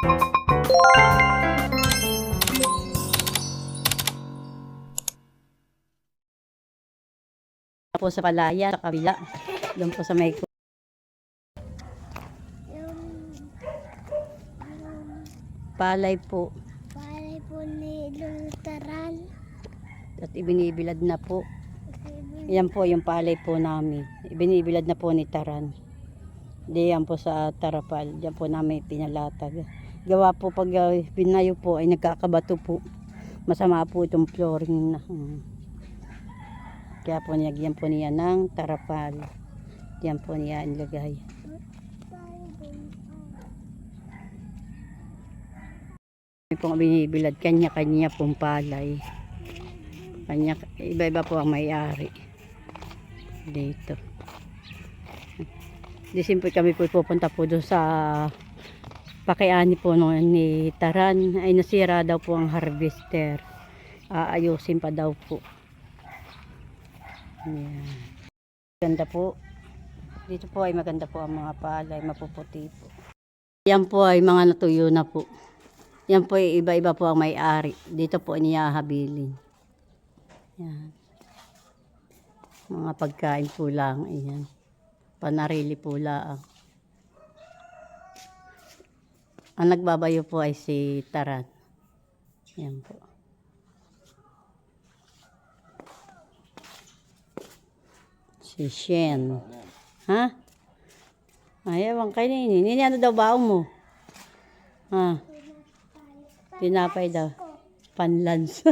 Po sa palaya, sa kabila. Doon po sa may palay po. Palay po ni Lutaran. At ibinibilad na po. Yan po yung palay po namin. Ibinibilad na po ni Taran. Diyan po sa Tarapal. Diyan po namin pinalatag. Gawa po pag binayo po ay nagkakabato po. Masama po itong flooring na. Kaya po nilagyan po niya ng Tarapal. Diyan po niya ilagay. May pong binibilad kanya-kanya pong palay. Kanya, iba-iba po ang may-ari dito. Di simple kami po pupunta po doon sa pakiani po ni Taran. Ay nasira daw po ang harvester. Aayusin pa daw po. Ayan. Maganda po. Dito po ay maganda po ang mga palay. Mapuputi po. Yan po ay mga natuyo na po. Yan po ay iba-iba po ang may-ari. Dito po inihahabilin. Yan. Mga pagkain po lang. Ayan. Panarili po lang. Ang nagbabayo po ay si Taran. Yan po. Si Shen. Ha? Ay, ewan kay Nini. Nini, ano daw baong mo? Ha? Tinapay daw. Panlans.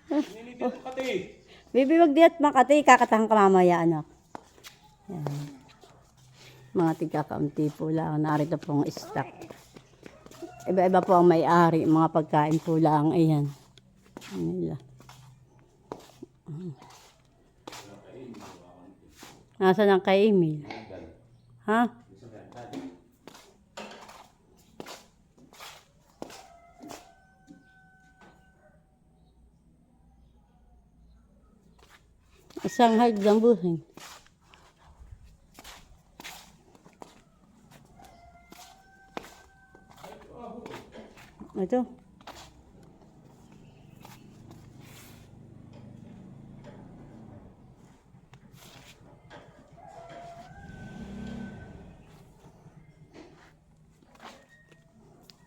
Nini, dito Makati. Bibi, wag diat Makati. Kakatahan ka mamaya, anak. Yan. Mga tigkakaunti po lang. Narito pong stock. Iba-iba po ang may-ari. Mga pagkain po lang. Ayan. Nila. Nasaan ang kay Emil? Ha? Isang hagdang buhay. Ito.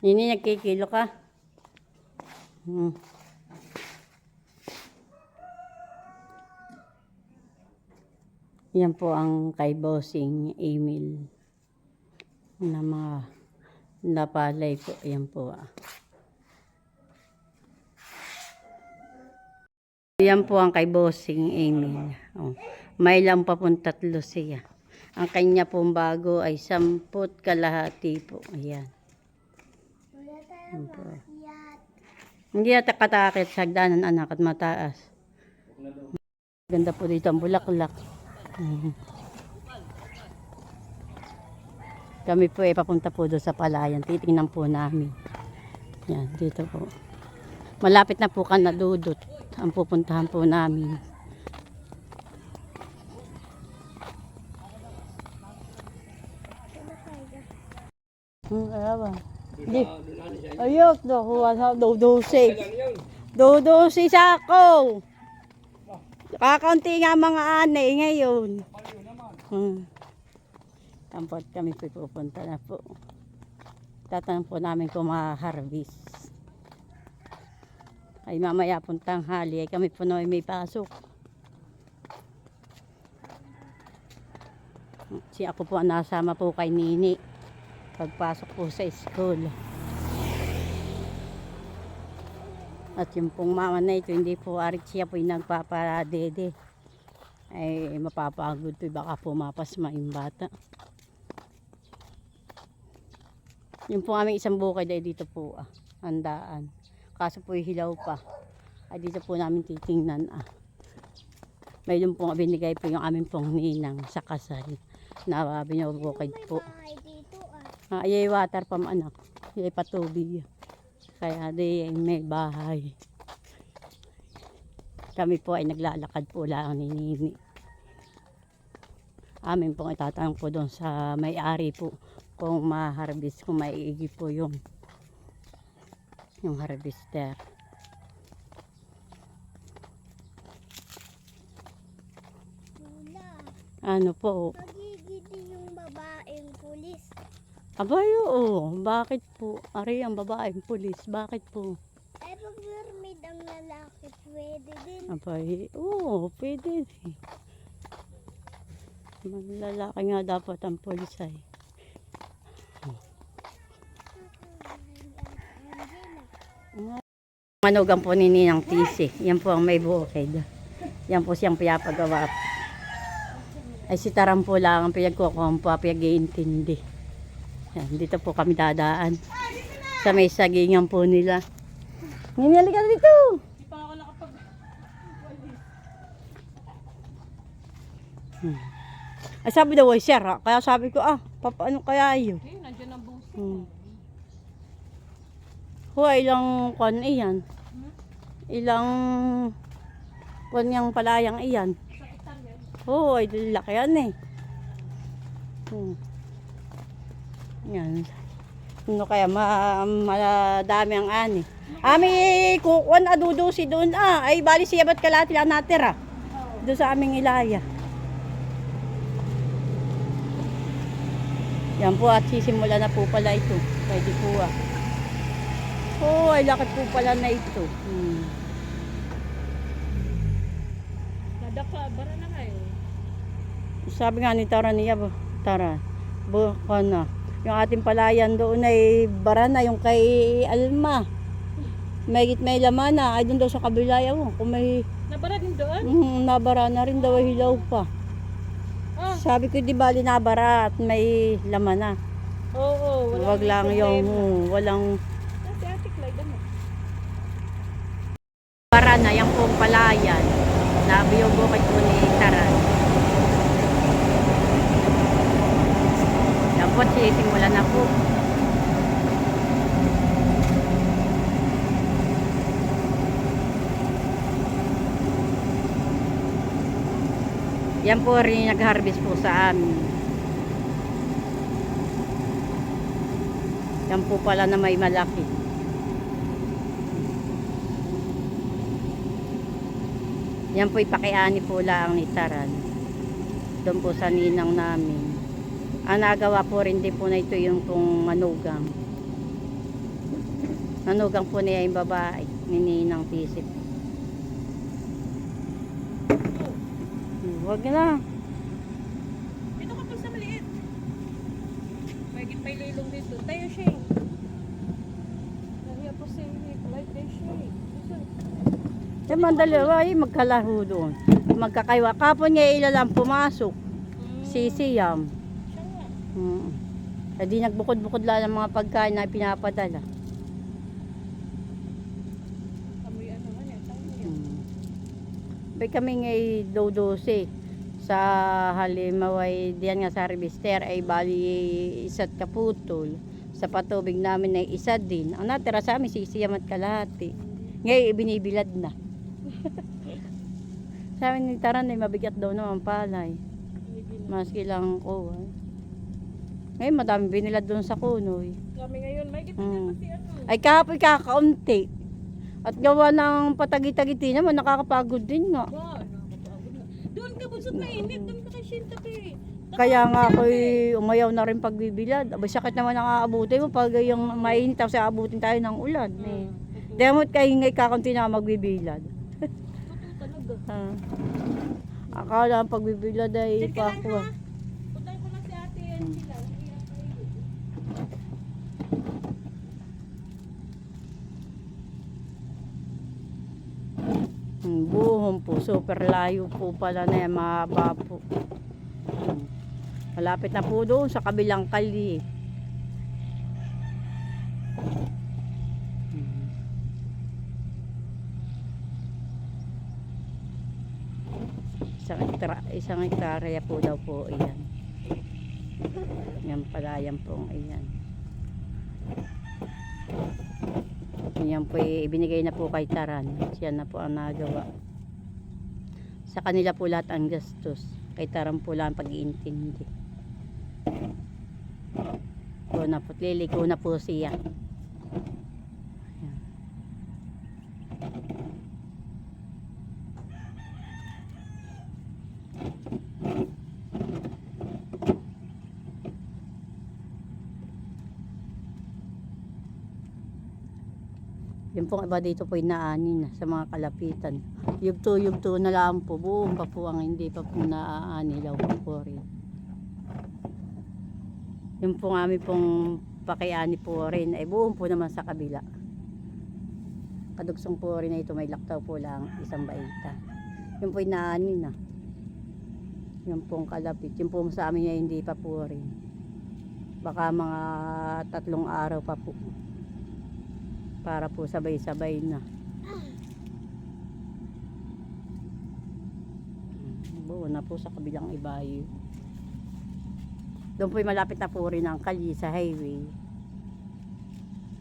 Nini, nagkikilo ka? Yan po ang kay Bossing Emil. Na mga napalay po. Yan po. Yan po ang kay Bossing Emil. Oh. May lang pa pong 3 siya. Ang kanya pong bago ay 10 kalahati po. Ayan. Hindi yata katakit sa hagdanan anak at mataas. Ganda po dito ang bulaklak. Kami po ay papunta po doon sa palayan. Titingnan po namin. Yan, dito po. Malapit na po ka na Dudot. Ang pupuntahan po namin. Ayaw. Di. Ayok, kuha sa dodosis. Dodosis ako. Kakaunti nga mga anay ngayon. Tampot kami pupunta na po. Tatanong po namin kung ma-harvest. Ay mamaya puntang hali. Ay kami po na may pasok. Si ako po nasama po kay Nini. Pagpasok po sa school. At yung pong mama na ito, hindi po arit siya po yung nagpaparadede. Ay mapapagod po, baka pumapas yung bata. Yung po aming isang bukid ay dito po, handaan. Kaso po hilaw pa. Ay dito po namin titingnan. Mayroon po binigay po yung aming pong ninang sa kasal. Na binubukid po. Ayay water pam anak. Ayay patubig. Kaya di may bahay. Kami po ay naglalakad po lang ni Nini. Amin pong itatanong po doon sa may-ari po kung ma-harvest, kung maiigi po yung harvester. Lula, Ano po? magiging yung babaeng pulis. Abay, oo. Bakit po? Ari, ang babaeng pulis. Bakit po? Eh, pag mermaid ang lalaki, pwede din. Abay, oo. Pwede. Lalaki nga dapat ang pulis ay. Manugang po ni Ninang Tisi. Yan po ang may bukid. Yan po siyang pinapagawa. Ay si Taram po lang ang pinagkukuhan po, pinag-iintindi. Yan, dito po kami dadaan. Sa may sagingan po nila. Ninali ka dito! Hindi pa ako nakapag... Ay sabi daw ay sir, ha? Kaya sabi ko paano kaya yun? Eh, nandiyan ang busi. Huwag ilang kwan iyan. Ilang kwan yung palayang iyan. Oo, ay laki yan eh. Yan. Ano kaya madami ang ani. Ami kukuan adudusi doon ay bali siya ba't kalati lang natira. Doon sa aming ilaya. Yan po at sisimula na po pala ito. Pwede po ay laki po pala na ito. Nadaka, bara na kayo. Sabi nga ni Tara niya, Tara, buka na. Yung ating palayan doon ay bara na, yung kay Alma. May laman na, ay doon daw sa kabila yun. Kung may... Nabara din doon? Nabara na rin daw, hilaw pa. Sabi ko, di bali nabara at may laman na. Oo, Huwag lang yung, walang... Si Ate Clyde, ano? Bara na, yung pong palayan. Nabiyobukit po ni Tara. Yan po, simula na po. Yan po rin nag-harvest po sa amin. Yan po pala na may malaki. Yan po ipakiani po lang ni Taran. Doon po sa ninang namin. Ang nagawa po rin din po na ito yung pong manugang. Manugang po niya yung babae ni Ninang Tisip. Huwag na. Dito ka pa sa maliit. May lilong dito. Tayo, Shane. Nahiya po si Clyde kay Shane. Yung mandalawa ay magkalaro doon. Magkakaiwa. Kapon niya ilalang pumasok. Sisiyam. Siya nga. Hindi nagbukod-bukod lang ng mga pagkain na pinapadala. Amoy ano nga niya. Tayo. Bay kami ngay dodose sa Halimaway diyan nga sa harvester ay bali isa't kaputol. Sa patubig namin ay isa din. Ang natira sa amin sisiyam at kalahati. Ngayon binibilad na. Sa amin ni Taran ay mabigat daw naman palay. Maski lang ko. Ngayon madami binilad doon sa Kunoy. Kami ngayon, may kita niya kasi ano. Ay kapoy kakaunti. At gawa ng patagi-tagiti naman nakakapagod din nga. Ba, nakakapagod na. Doon ka busog na init. Doon ka kay Shinta kay. Kaya nga ako'y umayaw na rin pagbibilad. Abay sakit naman ang aabutin mo pag yung mainit tapos aabutin tayo ng ulan. Eh. Demot kayo ngay kakunti na magbibilad. Talaga. Akala ang pagbibilad ay Diyan ka lang pakuha. ha. Puntahan ko lang si Ate Angela. Buhon po, super layo po pala na yan, mahaba po. Malapit na po doon sa kabilang kali. Isang hektarya po daw po iyan. Yan pala yan po iyan. Yan po ibinigay na po kay Taran. Siya na po ang nagawa. Sa kanila po lahat ang gastos. Kay Taran po lang pag-iintindi. na po. Liliko na po siya. Yung pong iba dito po inaanin na sa mga kalapitan. Yugto na lang po. Buong pa po ang hindi pa po naaanilaw po rin. Yung pong amin pong pakiani po rin ay buong po naman sa kabila. Kadugsong po rin na ito may laktaw po lang isang baita. Yung po inaanin na. Yung pong kalapit. Yung po sa amin ay hindi pa po rin. Baka mga 3 araw pa po. Para po sabay-sabay na. Buo na po sa kabilang ibayo. Doon po'y malapit na po rin ang kalye sa highway.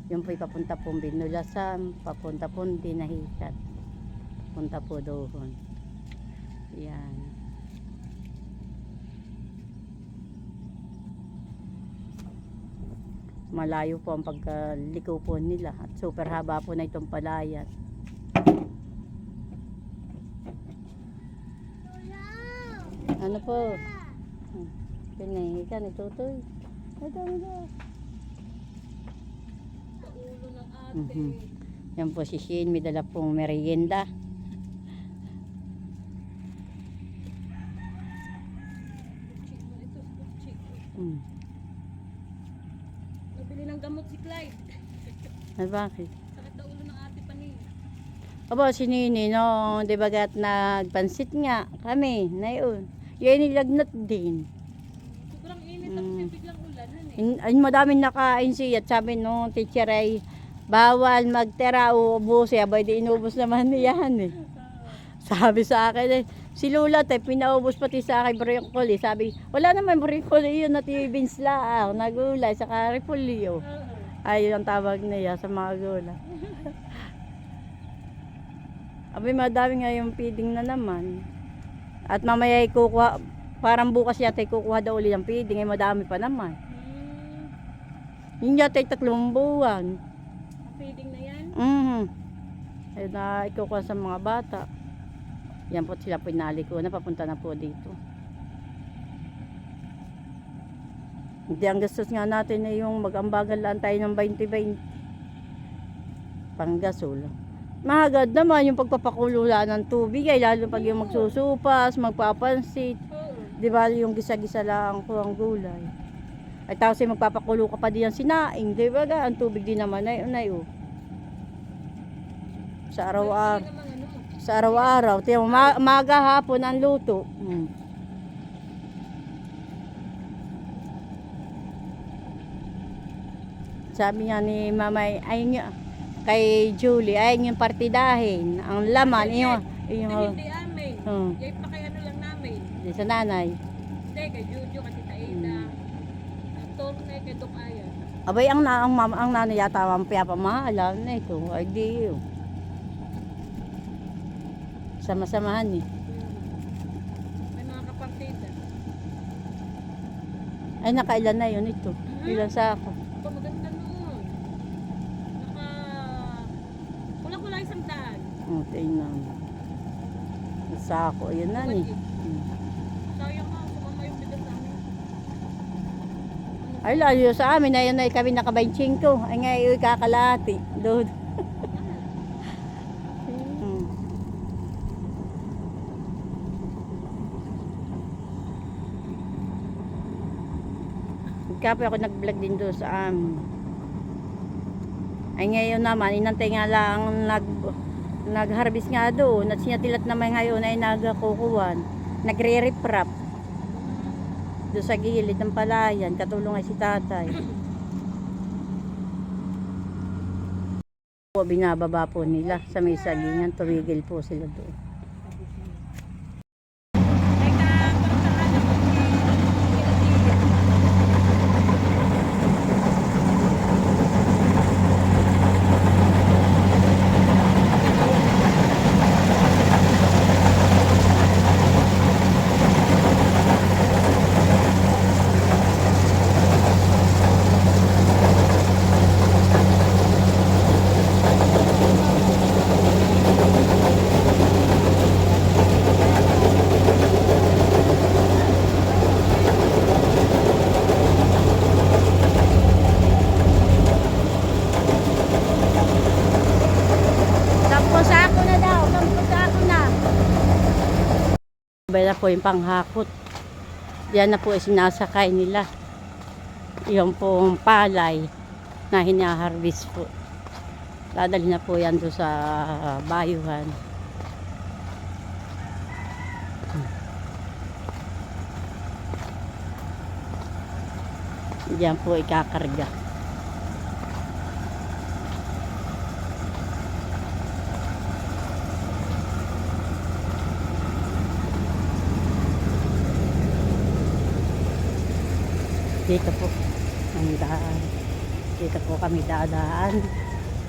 Yung po'y papunta pong Binulasan, papunta pong Dinahicat. Punta po doon. Yan. Malayo po ang pagkaliko po nila at super haba po na itong palayan. Ano po? Pinay ka ni Tutoy. Ito. Sa ulo ng ate. Yan po si Shane, may dala pong merienda. Ito, chick. Nabili ng gamot si Clyde. Ay, bakit? Sakit na ulo ng ate pa niya. Aba, si Nini, no, di bagat nagpansit nga kami, na yun. Yan nilagnat din. Sobrang init tapos yung biglang ulanan eh. Ay, madaming nakain siya. At sabi nung teacher ay, bawal magtera o ubusin. Abay, di inubos naman niyan eh. Sabi sa akin eh, si Lula tayo, pinaubos pati sa akin broccoli. Sabi, wala naman broccoli yun, natibins lang, nagulay, saka repolyo. Ayun ang tawag niya sa mga gulay. Abay, madami nga yung feeding na naman. At mamaya kukuha, parang bukas yata kukuha daw ulit ng feeding, ay madami pa naman. Yun yata 3 buwan. Ang feeding na yan? Ay na ikukuha sa mga bata. Yan po sila pinali ko na papunta na po dito. Hindi ang gastos nga natin ay yung mag-ambagan lang tayo ng 20-20. Panggasol. Mahagad naman yung pagpapakululan ng tubig ay lalo pag yung magsusupas, magpapansit. Di ba yung gisa-gisa lang ko ang gulay. Ay tapos ay magpapakulo ka pa diyan sinaing, di ba ga? Ang tubig din naman ay unay oh. Sa araw-araw. Sa araw-araw, tiyan maga hapon ang luto. Sabi nga ni Mamay, ay kay Julie, ay yung partidahin, ang laman, yung Hindi amin. Yay pa kay ano lang namin. sa nanay. Hindi, kay Jojo, kay Tita Ida. Torne, kay Dok Aya. Abay, ang nanay yata ang piyapamahalan na ito, ay di yun. Sama-samahan eh. May mga kapartida. Ay, nakailan na yun ito. Ilan sa ako. Aba, maganda noon. Kulang-kulang 100. Tingnan. Sa ako, ayun na ni. Sayang nga, sumama yung bigas namin. Ay, layo sa amin, ayun na kami naka-25 ko. Ay nga, yung kakalati. Doon. Kapoy ako nag-vlog din doon sa amin. Ay ngayon naman, inantay nga lang nag-harvest nga doon. At sinatilat naman ngayon ay nagkukuhan. Nagre-reprap. Doon sa gilid ng palayan. Katulong ay si tatay. Binababa po nila sa may sagingan. Tumigil po sila doon. Yan na po yung panghakot. Yan na po sinasakay nila. Yung pong palay na hinaharvest po. Dadali na po yan doon sa bayuhan. Diyan po ikakarga. Dito po ang daan. Dito po kami dadaan.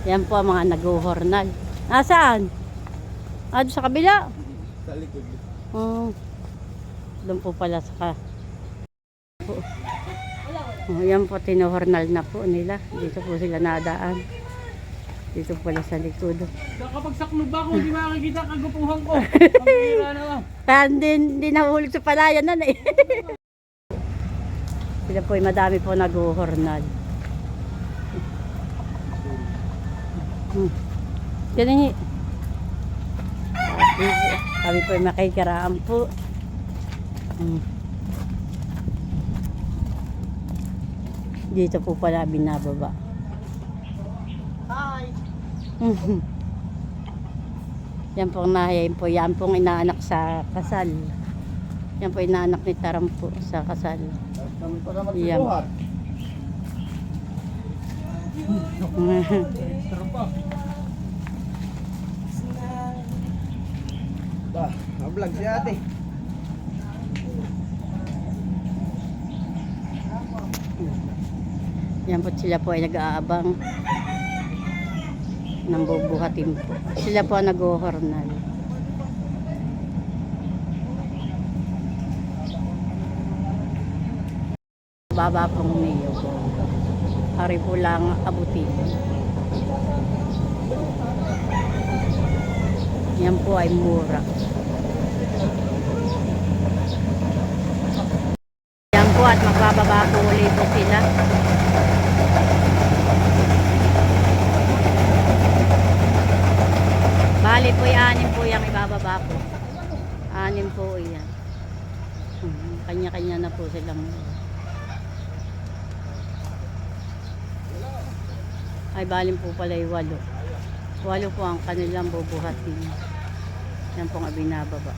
Yan po ang mga nag-uhornal. Nasaan? Doon sa kabila. Sa likod. Doon po pala sa yan po, tinuhornal na po nila. Dito po sila nadaan. Dito pala sa likod. Kapag saklo ba kung di makikita kagupuhan ko? Ang hira naman. Kaya hindi nahulog sa palayan nun eh. Sila po ay madami po nag-uhornal. Ganun eh. Kami po ay makikiraan po. Dito po pala binababa. Hi! Yan pong nahayain po. Yan pong inaanak sa kasal. Yan po inaanak ni Taram po sa kasal. Kami pa naman Yan. sinuhat. Sarap pa. Bah, vlog si ate. Yan po sila po ay nag-aabang ng bubuhatin po. Sila po ang nag-uhornal. Baba pong niyo. Hari po lang abutin. Yan po ay mura. Yan po at magbababa po ulit po sila. Bali po yung 6 po yung ibababa po. 6 po yan. Kanya-kanya na po silang. Ay balin po pala yung 8. 8 po ang kanilang bubuhatin. Yan po nga binababa.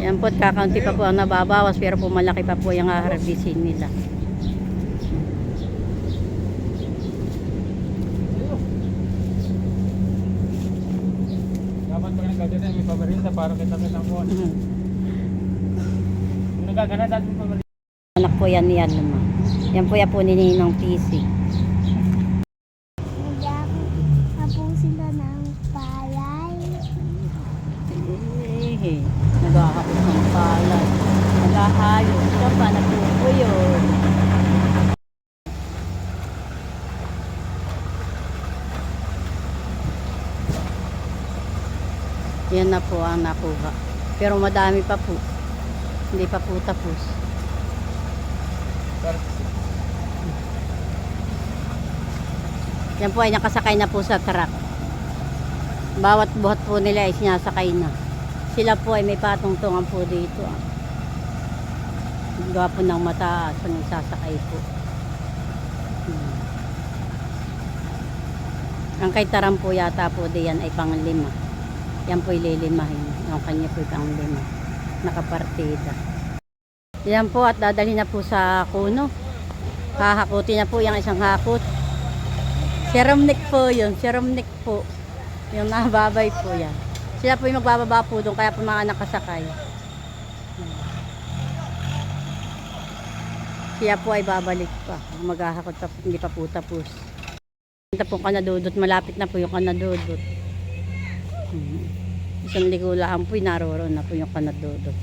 Yan po, kakaunti pa po ang nababawas pero po malaki pa po yung haharbisin nila. Dapat pag nagkagana may pabarinda para kita mo. Kung nagkagana dati may pabarinda. Anak po yan yan naman. Yan po ni Ninong PC. Nagyakap po sila ng palay. Nagkakapit ng palay. Nag-aayos ka pa, nagpupuyod. Yan na po ang nakuha. Pero madami pa po. Hindi pa po tapos. Yan po ay nakasakay na po sa truck. Bawat buhat po nila ay sinasakay na. Sila po ay may patungtungan po dito. Gawa po ng mataas ang sasakay po. Ang kay Taram po yata po diyan ay pang-5. Yan po ililimahin. Yung kanya po pang-5. Nakapartida. Yan po at dadalhin na po sa kuno. Hahakutin na po yung isang hakot. Ceramic po yun. Ceramic po. Yung nababay po yan. Sila po yung magbababa po doon. Kaya po mga nakasakay. Siya po ay babalik pa. Maghahakot pa. Hindi pa po tapos. Ito po Kanadudot, malapit na po yung Kanadudot. Isang ligo lang po, naroroon na po yung Kanadudot.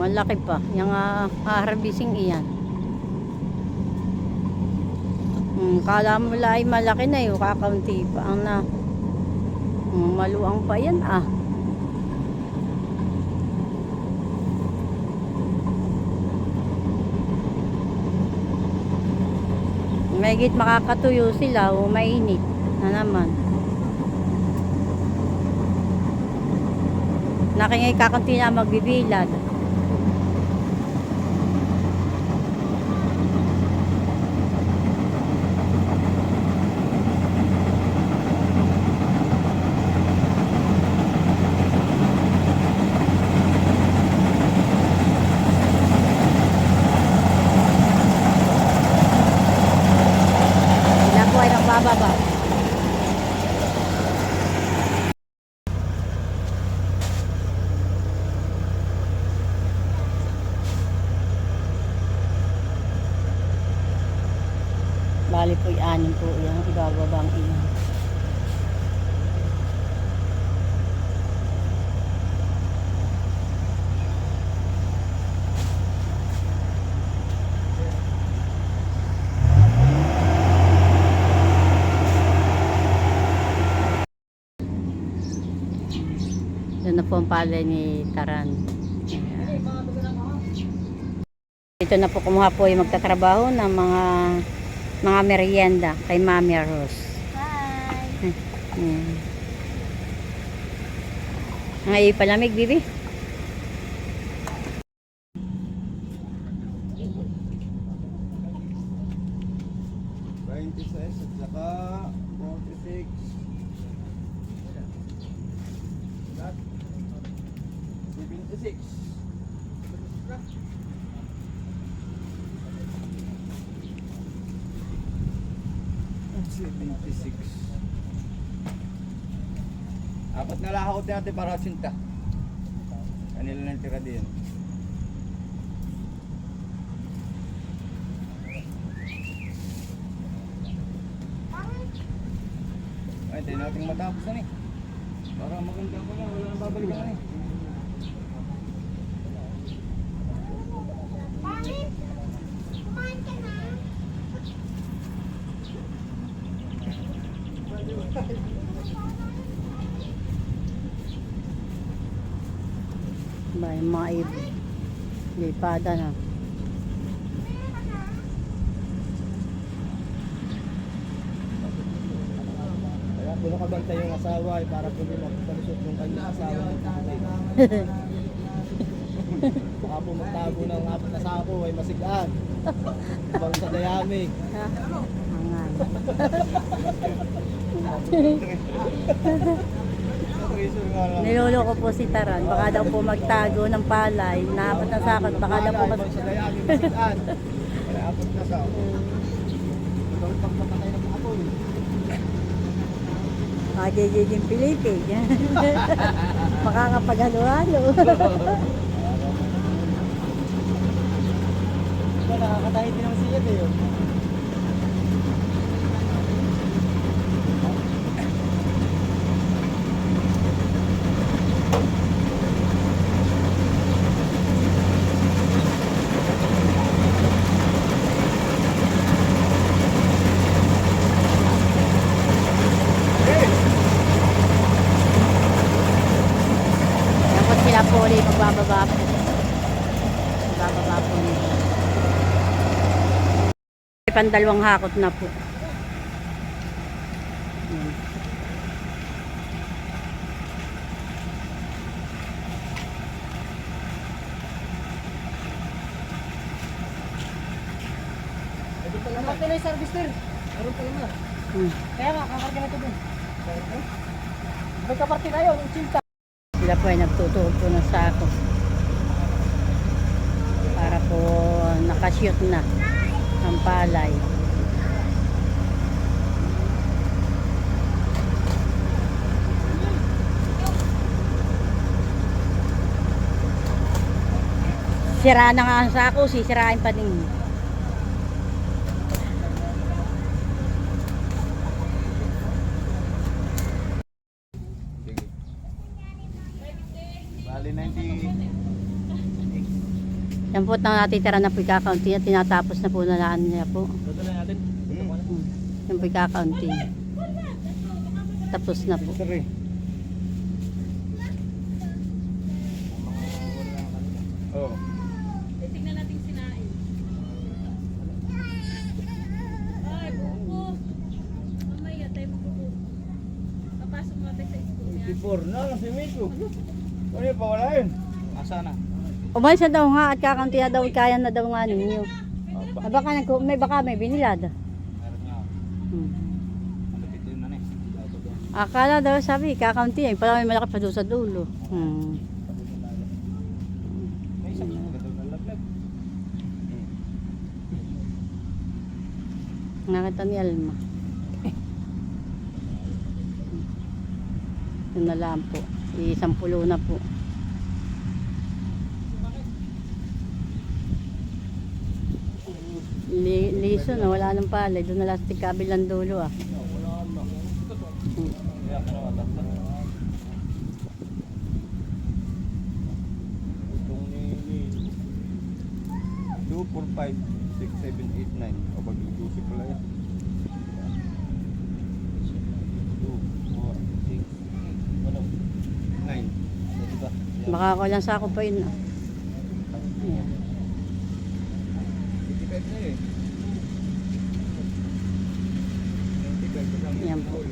Malaki pa, yung harvesting iyan. Kala mo lang ay malaki na yun, kakaunti pa ang na maluang pa yan Mahigit makakatuyo sila o mainit na naman. Nakingay kakunti na magbibilad. Sila po ay nagbababa. Bali po anim po yan, ibababang iyan. Doon na po ang palay ni Taran. Ayan. Dito na po kumuha po yung magtatrabaho ng mga merienda kay Mami Rose. Hi! Ayan. Ngayon palamig, Bibi. At saka 46. 76. Apat na lahot natin para sinta. Kanila na tira din. Ay, tayo natin matapos na para maganda ko na, wala nang babalikan na Mami, kumain ka na? Ba, yung mga lipada na. Kaya kung nakabantay yung asawa ay para kung magpalusot yung kanyang asawa. Baka po magtago ng apat na sako ay masigaan. Ibang sa dayamig. Angan. Niloloko po si Taran. Baka daw po magtago ng palay. Naapat na sakot. Baka daw po Ibang sa dayamig masigaan. Kaya apat na sako. Magawin pagpapatay ng mga apoy. JJ Pilipig. Makakapaghalo-halo. Diba nakakatahi din ang siyad eh. Yan po sila po ulit magbababa po. Magbababa po nila. Pandalawang hakot na po. Yan. Namatay na yung service sir. Meron pala na. Kaya nga, kakarga na ito dun. Magkaparte tayo, yung cinta. Sila po ay nagtutuhog po ng sako. Para po nakashoot na ang palay. Sira na nga ang sako, sisirain pa din. Sige. Bali 90. Yan po ang natitira na po kakaunti at tinatapos na po na laan niya po. natin. Yan po kakaunti. Tapos na po. Sorry. Oh. Tingnan natin sinain. Ay, buko. Mamaya tayo magbuko. Papasok mo tayo sa school niya. 24 na lang si Miko. Ano yung pawalain? Asa na? Umalis na daw nga at kakaunti na daw, kaya na daw nga ninyo. Baka may binilad. Meron nga. Malapit din na eh. Akala daw sabi, kakaunti eh. Pala may malaki pa doon sa dulo. May isang ganda na laglag. Nakita ni Alma. Yun na lang po. Isang pulo na po. Liso na, wala nang palay. Doon na lang sa kabilang dulo ah. Kaya ano atapos. Itong ni 2, 4, 5, 6, 7, 8, 9. O pag-lusi pala yan. 2, 4, 6, 9. Baka ako lang sa ako pa yun ah. Ayan. 55 na eh. 95 kasama. Yan po.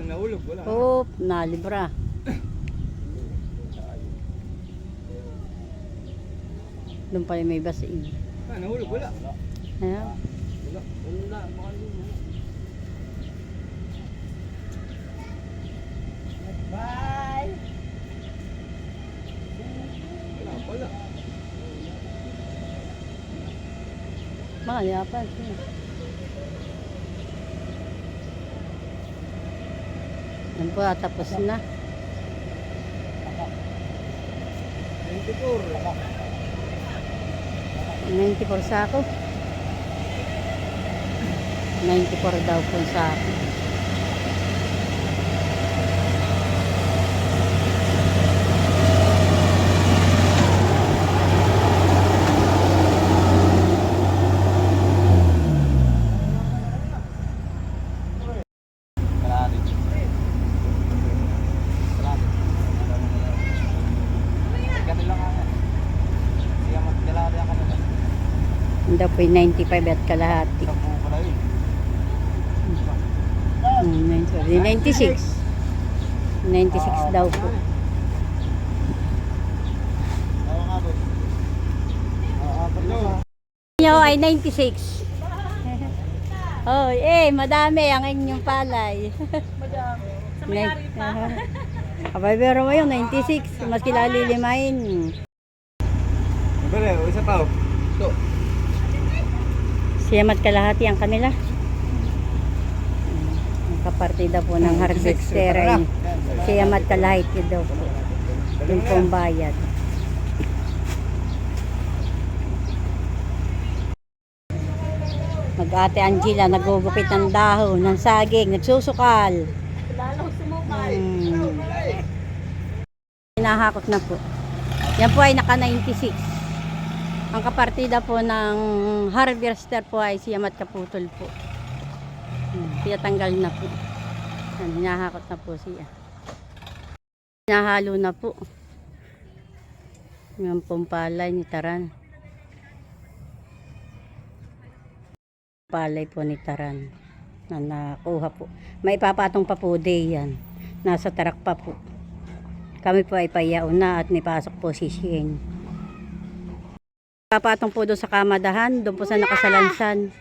Nahulog, wala. Oop, nalibra. Doon pala may basin. Nahulog, wala. Ayan. Wala. Wala. Bye! Wala pala. Mga yapan. Yan po, tapos na. 94. 94 sako. 94 daw po sako. Kalahati. Kalahati. Ganun lang ako. Siya magkalahati ako na. Yun daw po yung 95 at kalahati. Isang buo pala yun. 96. 96 daw po. Oo nga boss. Apat na. Inyo ay 96. Oh, madami ang inyong palay. Sa may-ari pa. Abay, pero mo yung 96. Mas kilalilimain. Bale, isa pa. Ito. Siyamat kalahati ang kanila. Ang kapartida po ng harvester ay siyamat kalahati daw po. Yung pong bayad. Mag-ate Angela, nagugupit ng dahon, ng saging, nagsusukal. Lalong sumukal. Hinahakot na po. Yan po ay naka 96. Ang kapartida po ng harvester po ay siyamat kaputol po. Pinatanggal na po. Yan, hinahakot na po siya. Hinahalo na po. Yung pong palay ni Taran. Palay po ni Taran na nakuha po. May papatong pa po day yan. Nasa tarak pa po. Kami po ay payaon na at nipasok po si Shane. Papatong po doon sa kamadahan, doon po sa nakasalansan.